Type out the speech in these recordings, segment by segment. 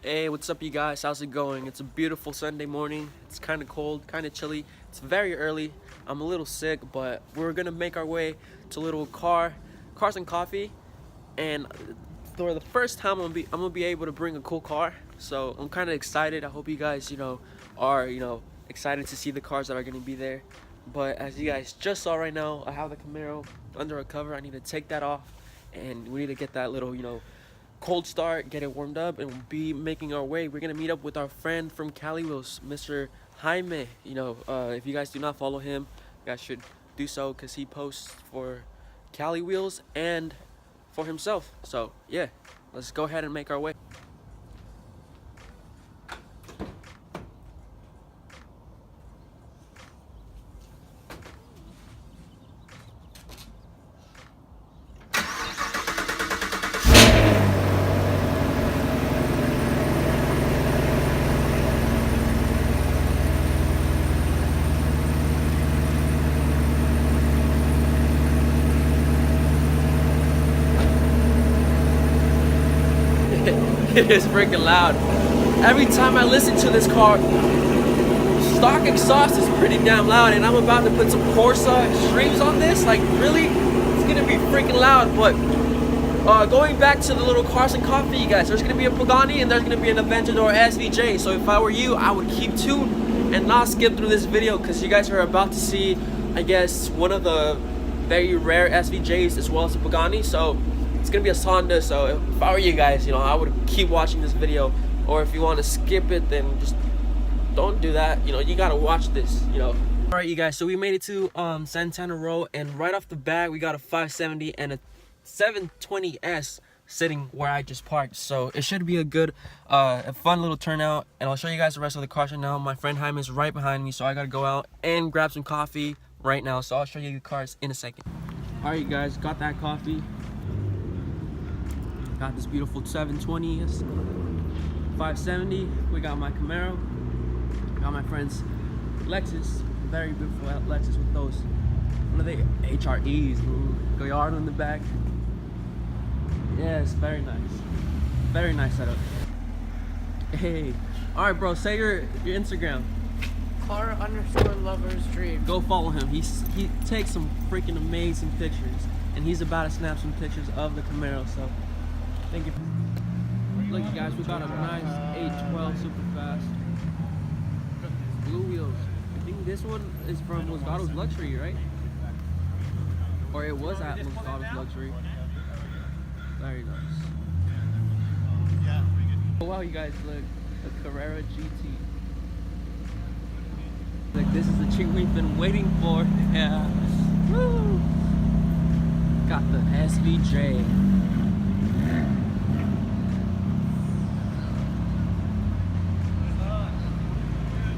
Hey, what's up you guys? How's it going? It's a beautiful Sunday morning. It's kind of cold, kind of chilly. It's very early. I'm a little sick, but we're gonna make our way to a little cars and coffee. And for the first time, I'm gonna be able to bring a cool car. So I'm kind of excited. I hope you guys, are excited to see the cars that are gonna be there. But as you guys just saw right now, I have the Camaro under a cover. I need to take that off, and we need to get that little, cold start, get it warmed up, and we'll be making our way. We're gonna meet up with our friend from Cali Wheels, Mr. Jaime. If you guys do not follow him, you guys should do so because he posts for Cali Wheels and for himself. So yeah, let's go ahead and make our way. It is freaking loud. Every time I listen to this car, stock exhaust is pretty damn loud, and I'm about to put some Corsa streams on this. Like, really? It's gonna be freaking loud. But going back to the little cars and coffee, you guys, there's gonna be a Pagani and there's gonna be an Aventador SVJ. So if I were you, I would keep tuned and not skip through this video, because you guys are about to see, I guess, one of the very rare SVJs as well as a Pagani. So it's gonna be a Sonda. So if I were you guys, I would keep watching this video. Or if you want to skip it, then just don't do that. You gotta watch this. All right, you guys. So we made it to Santana Row, and right off the bat, we got a 570 and a 720S sitting where I just parked. So it should be a fun little turnout. And I'll show you guys the rest of the cars right now. My friend Jaime is right behind me, so I gotta go out and grab some coffee right now. So I'll show you the cars in a second. All right, you guys, got that coffee. Got this beautiful 720s, 570. We got my Camaro. Got my friend's Lexus. Very beautiful Lexus with those, what are they? HREs. Goyard on the back. Yes, very nice. Very nice setup. Hey. Alright, bro, say your Instagram. car_lovers_dream. Go follow him. He takes some freaking amazing pictures. And he's about to snap some pictures of the Camaro, so thank you. Look, you guys, we got a nice 812 super fast. Blue wheels. I think this one is from Moscato's Luxury, right? Or it was at Moscato's Luxury. Very nice. Oh wow, you guys, look, the Carrera GT. Like, this is the chick we've been waiting for. Yeah. Woo! Got the SVJ.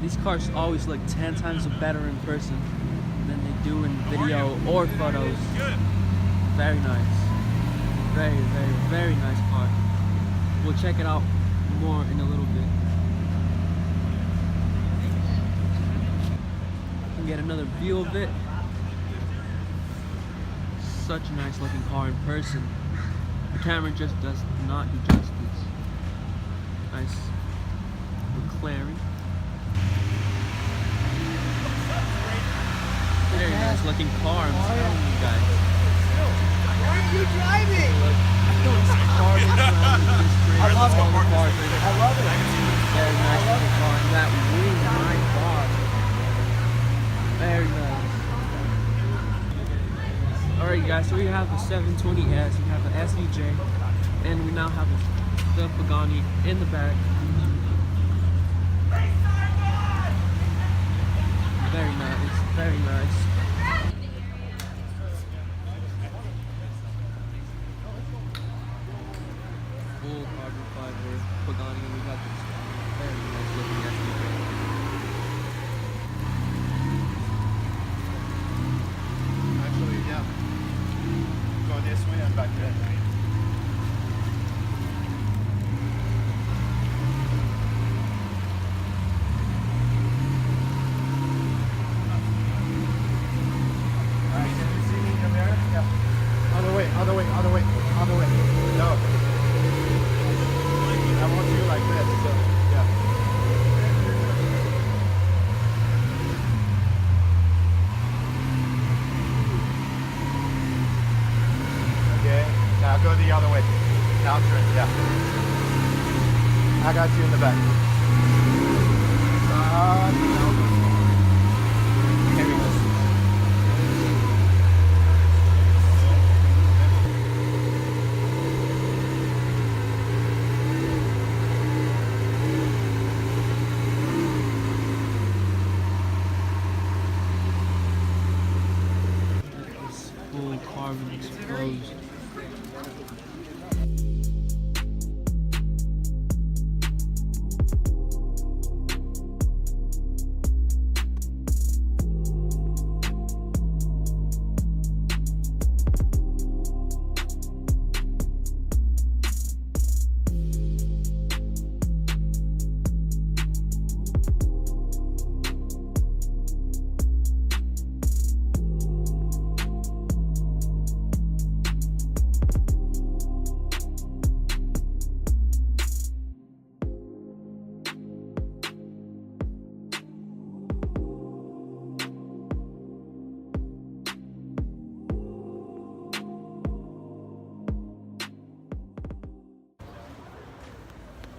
These cars always look 10 times better in person than they do in video or photos. Very nice. Very, very, very nice car. We'll check it out more in a little bit. You can get another view of it. Such a nice looking car in person. The camera just does not do justice. Nice McLaren. Very nice looking car, I'm telling you guys. Why are you driving? I love it. I love it. Very nice looking car. And that wing, my god. Very nice. Alright guys, so we have the 720S, we have the SVJ, and we now have the Pagani in the back. Very nice, very nice. Full carbon fiber Pagani, and we got this very nice looking SVJ. Actually, yeah. Go this way and back there. Other way. No. I want you like this. I got you in the back. Here we go. This full carbon exposed.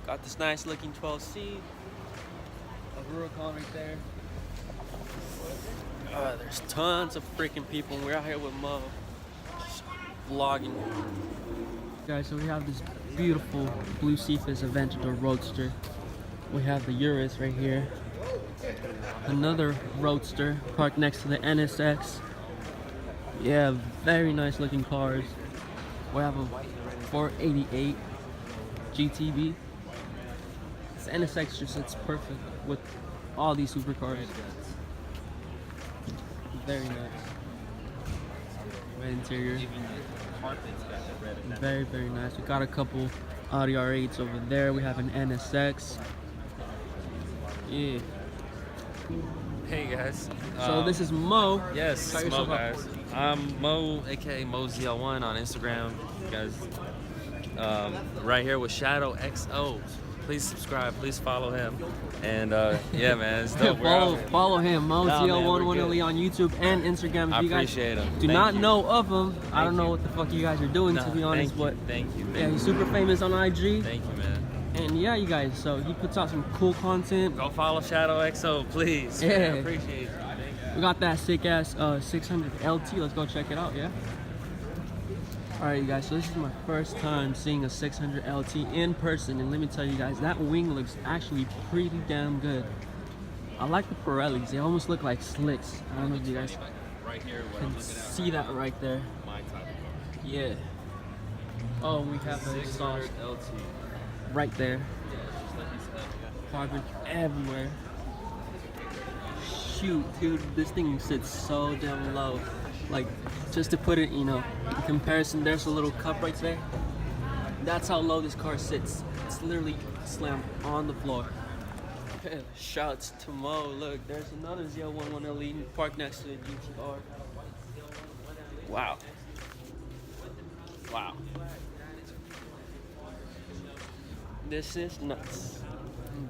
Got this nice looking 12C. A Huracan right there. There's tons of freaking people. We're out here with Mo. Just vlogging. Guys, so we have this beautiful blue Cephas Aventador Roadster. We have the Urus right here. Another Roadster parked next to the NSX. Yeah, very nice looking cars. We have a 488 GTB. This NSX just sits perfect with all these supercars. Very nice. Red interior. Very, very nice. We got a couple Audi R8s over there. We have an NSX. Yeah. Hey guys. So this is Mo. Yes, Try Mo yourself out. guys. I'm Mo, aka MoZL1 on Instagram. You guys, right here with Shadow XO. Please subscribe. Please follow him. And yeah, man, it's dope. We're out here. Follow him, Mo Nah, man, we're ZL110 on YouTube and Instagram. If I you guys appreciate him. do Thank not you. know of him, I don't know you. what the fuck you guys are doing, Nah, to be honest. But thank you. yeah, he's super famous on IG. Thank you, man. And yeah, you guys, so he puts out some cool content. Go follow Shadow XO, please. Yeah. Man, I appreciate you. Thank you. We got that sick ass 600 LT. Let's go check it out, yeah? Alright, you guys, so this is my first time seeing a 600 LT in person, and let me tell you guys, that wing looks actually pretty damn good. I like the Pirellis. They almost look like slicks. I don't know if you guys Right here, what I'm can looking see that right there. at, my type of car. Yeah. Oh, we have the 600 exhaust LT. right there. Yeah, just like you said. Carbon everywhere. Shoot, dude, this thing sits so damn low. Like, just to put it, you know, in comparison, there's a little cup right there. That's how low this car sits. It's literally slammed on the floor. Shouts to Mo. Look, there's another ZL110 parked next to the GTR. Wow. Wow. This is nuts.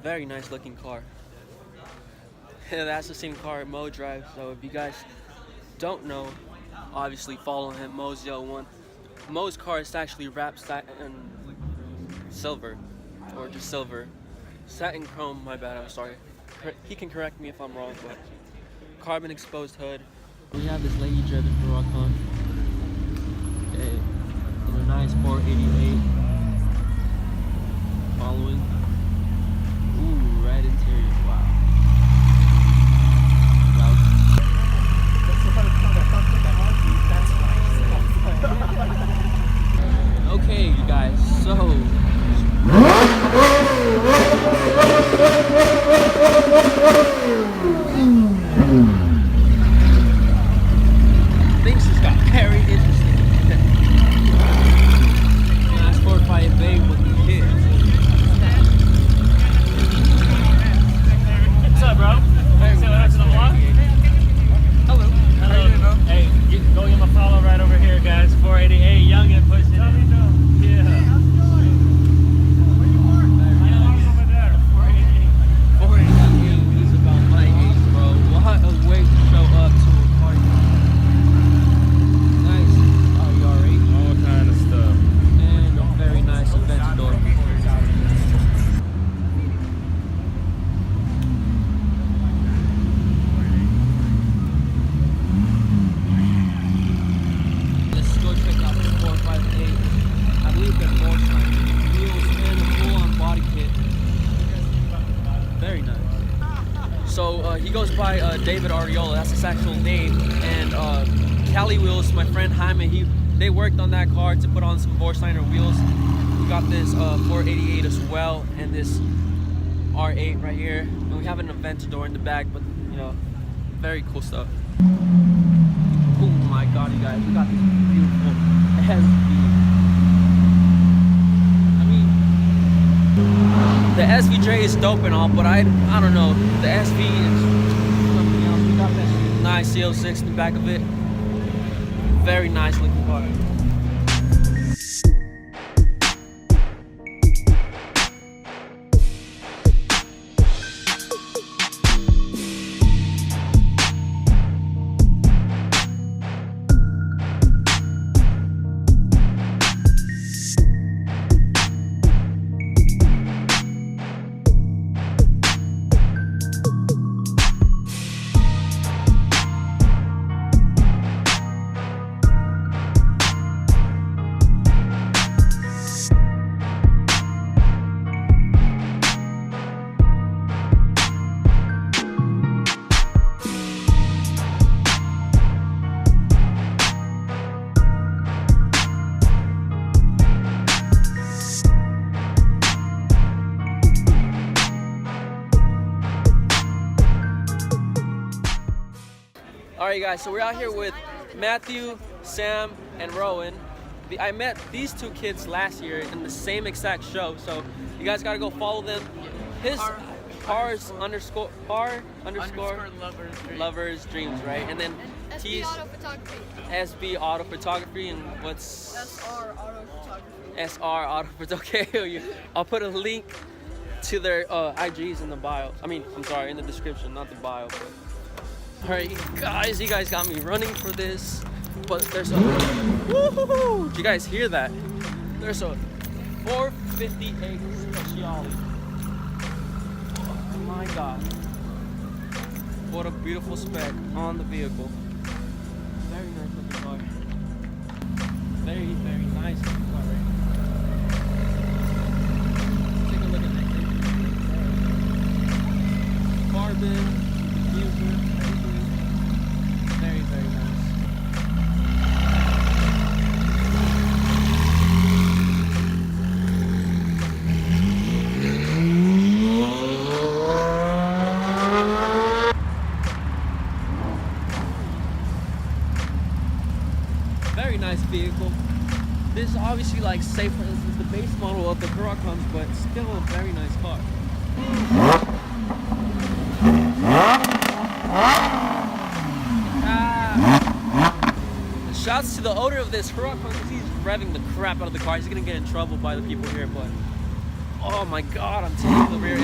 Very nice looking car. That's the same car Mo drives, so if you guys don't know, obviously follow him, MoZL1. Mo's car is actually wrapped satin silver, or just silver. Satin chrome, my bad, I'm sorry. He can correct me if I'm wrong, but carbon exposed hood. We have this lady driven Huracan. A nice 488. Following. Ooh, red interior, wow. Okay, you guys, so things just got very interesting. Nice 4-5 babe with the kids. What's up, bro? Say what up to the vlog? Hello. Hello. Hey, go give him a follow right over here, guys. 488, young and pushing it. Yeah. Where you are? Over there, 488. 488 is about like he goes by David Ariola. That's his actual name. And Cali Wheels, my friend Jaime, they worked on that car to put on some Vorsteiner wheels. We got this 488 as well, and this R8 right here. And we have an Aventador in the back, but you know, very cool stuff. Oh my god, you guys, we got this beautiful SVJ. I mean, the SVJ is dope and all, but I don't know. The SV is something else. We got that nice CL6 in the back of it. Very nice looking car. Alright guys, so we're out here with Matthew, Sam, and Rowan. I met these two kids last year in the same exact show, so you guys gotta go follow them. His cars underscore lovers dreams, right? And then SB Auto Photography. SB Auto Photography, and what's SR Auto Photography. SR Auto Photography. Okay, I'll put a link to their IGs in the bio. I mean, I'm sorry, in the description, not the bio. But. Alright guys, you guys got me running for this, but there's a woohoo! Did you guys hear that? There's a 458 Speciale. Oh my god. What a beautiful spec on the vehicle. Very nice looking car. Very, very nice looking car, right? Take a look at that. Carbon, diffuser. Very, very nice. Very nice vehicle. This is obviously like safer. This is the base model of the Huracans, but still a very nice car. Shouts to the owner of this Huracan because he's revving the crap out of the car. He's gonna get in trouble by the people here, but oh my god, I'm taking the rear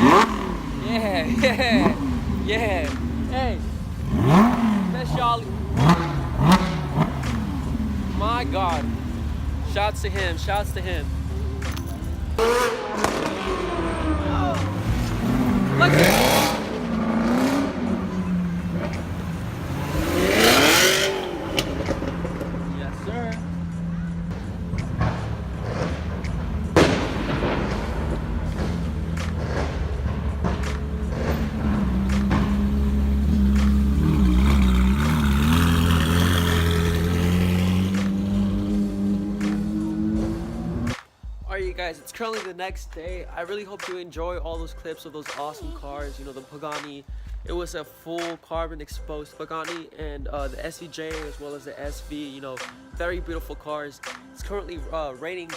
end. Yeah. Hey, Speciale. My god. Shouts to him. Look at it. Alright you guys, it's currently the next day. I really hope you enjoy all those clips of those awesome cars. You know, the Pagani, it was a full carbon exposed Pagani, and the SVJ as well as the SV, you know, very beautiful cars. It's currently raining,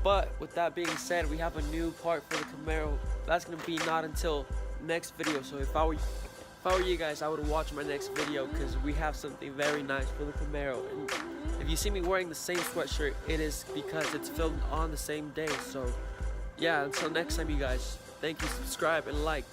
but with that being said, we have a new part for the Camaro. That's gonna be not until next video. So if I were you guys, I would watch my next video because we have something very nice for the Camaro. And if you see me wearing the same sweatshirt, it is because it's filmed on the same day. So yeah, until next time you guys, thank you, subscribe and like.